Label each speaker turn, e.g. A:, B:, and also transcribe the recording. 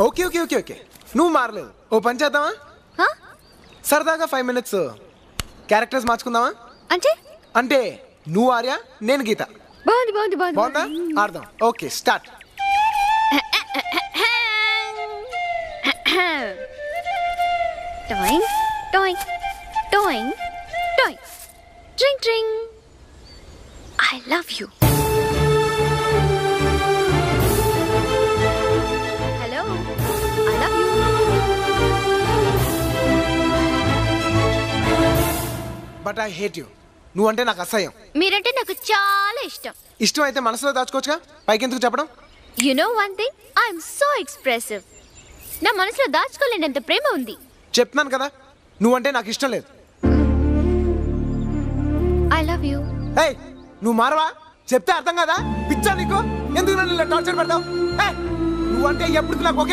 A: Okay okay okay okay నువ్వు మారలేదు. ఓ పని చేద్దామా? సరదాగా 5 minutes క్యారెక్టర్స్ మార్చుకుందామా?
B: అంటే
A: అంటే నువ్వు ఆర్య, నేను గీత.
B: బాగుంది బాగుంది బాగుంది
A: బాగుందా? ఆడదాం. Okay start.
B: టోయింగ్ టోయింగ్ టోయింగ్ టోయింగ్ ట్రింగ్ ట్రింగ్ I love you. Hello I love you.
A: But I hate you. నువ్వంటే నాకు అసహ్యం.
B: మీరంటే నాకు చాలా ఇష్టం.
A: ఇష్టం అయితే మనసులో దాచుకోవచ్చుగా, పైకి ఎందుకు చెప్పడం?
B: You know one thing, I'm so expressive. నా మనసులో దాచుకోలేనంత ప్రేమ ఉంది.
A: చెప్తున్నాను కదా, నువ్వంటే నాకు ఇష్టం లేదు.
B: I love you.
A: ఏయ్ నువ్వు మారవా? చెప్తే అర్థం కదా? పిచ్చా నీకు? ఎందుకు నన్ను టార్చర్ పెడతావు? నువ్వంటే ఎప్పుడు నాకు ఒకే